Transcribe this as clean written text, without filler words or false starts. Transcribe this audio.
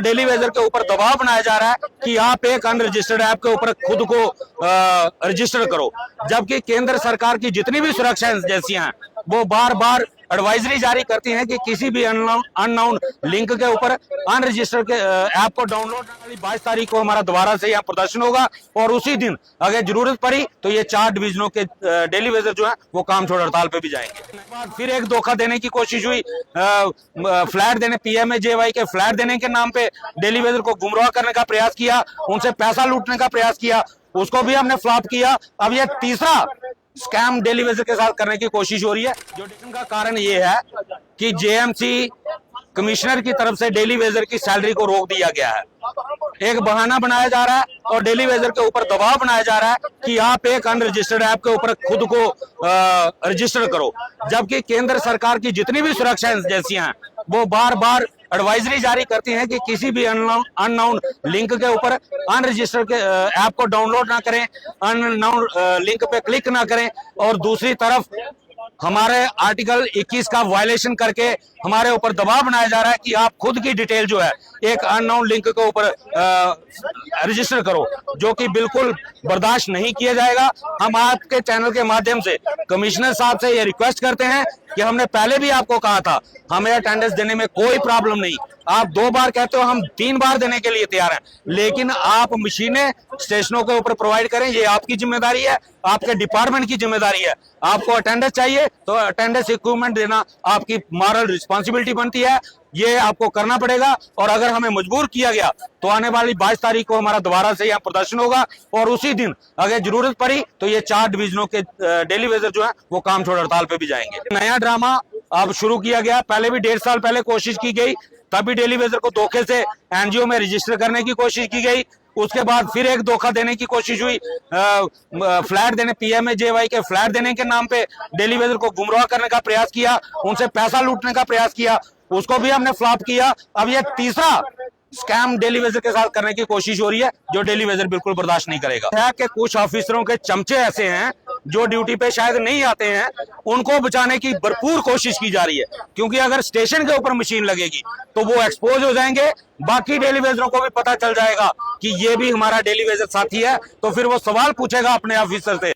Daily Vaser के ऊपर दबाव बनाया जा रहा है कि आप एक अनरजिस्टर्ड ऐप के ऊपर खुद को रजिस्टर करो, जबकि केंद्र सरकार की जितनी भी सुरक्षा एजेंसियां हैं वो बार बार एडवाइजरी जारी करती हैं कि किसी भी अननोन लिंक के ऊपर अनरजिस्टर्ड के ऐप को डाउनलोड करने वाली 22 तारीख को हमारा दोबारा से यहाँ प्रदर्शन होगा और उसी दिन अगर जरूरत पड़ी तो ये 4 डिवीजनों के डेली वेजर जो है वो काम छोड़ हड़ताल पे भी जाएंगे। फिर एक धोखा देने की कोशिश हुई, फ्लैट देने PMAJY के फ्लैट देने के नाम पे डेली वेजर को गुमराह करने का प्रयास किया, उनसे पैसा लूटने का प्रयास किया, उसको भी हमने फ्लॉप किया। अब ये तीसरा स्कैम डेली वेजर के साथ करने की कोशिश हो रही है। जो का कारण ये है कि JMC कमिश्नर की तरफ से डेली वेजर की सैलरी को रोक दिया गया है। एक बहाना बनाया जा रहा है और डेली वेजर के ऊपर दबाव बनाया जा रहा है कि आप एक अनरजिस्टर्ड ऐप के ऊपर खुद को रजिस्टर करो, जबकि केंद्र सरकार की जितनी भी सुरक्षा एजेंसियां हैं वो बार बार एडवाइजरी जारी करती हैं कि किसी भी अननोन लिंक के ऊपर अनरजिस्टर्ड ऐप को डाउनलोड ना करें, अननोन लिंक पे क्लिक ना करें। और दूसरी तरफ हमारे आर्टिकल 21 का वायलेशन करके हमारे ऊपर दबाव बनाया जा रहा है कि आप खुद की डिटेल जो है एक अननोन लिंक के ऊपर रजिस्टर करो, जो कि बिल्कुल बर्दाश्त नहीं किया जाएगा। हम आपके चैनल के माध्यम से कमिश्नर साहब से ये रिक्वेस्ट करते हैं कि हमने पहले भी आपको कहा था हमें अटेंडेंस देने में कोई प्रॉब्लम नहीं, आप 2 बार कहते हो, हम 3 बार देने के लिए तैयार हैं, लेकिन आप मशीनें स्टेशनों के ऊपर प्रोवाइड करें, ये आपकी जिम्मेदारी है, आपके डिपार्टमेंट की जिम्मेदारी है। आपको अटेंडेंस चाहिए तो अटेंडेंस इक्विपमेंट देना आपकी मॉरल रिस्पॉन्सिबिलिटी बनती है, ये आपको करना पड़ेगा। और अगर हमें मजबूर किया गया तो आने वाली 22 तारीख को हमारा दोबारा से यहाँ प्रदर्शन होगा और उसी दिन अगर जरूरत पड़ी तो ये 4 डिवीजनों के डेली वेजर जो है वो काम छोड़ हड़ताल पे भी जाएंगे। नया ड्रामा अब शुरू किया गया, पहले भी 1.5 साल पहले कोशिश की गई, तभी डेली वेजर को धोखे से NGO में रजिस्टर करने की कोशिश की गई। उसके बाद फिर एक धोखा देने की कोशिश हुई, फ्लैट देने PMAJY के फ्लैट देने के नाम पे डेली वेजर को गुमराह करने का प्रयास किया, उनसे पैसा लूटने का प्रयास किया, उसको भी हमने फ्लॉप किया। अब ये तीसरा स्कैम डेली वेजर के साथ करने की कोशिश हो रही है, जो डेली वेजर बिल्कुल बर्दाश्त नहीं करेगा। है कि कुछ ऑफिसरों के चमचे ऐसे हैं जो ड्यूटी पे शायद नहीं आते हैं, उनको बचाने की भरपूर कोशिश की जा रही है, क्योंकि अगर स्टेशन के ऊपर मशीन लगेगी तो वो एक्सपोज हो जाएंगे, बाकी डेली वेजरों को भी पता चल जाएगा कि ये भी हमारा डेली वेजर साथी है, तो फिर वो सवाल पूछेगा अपने ऑफिसर से।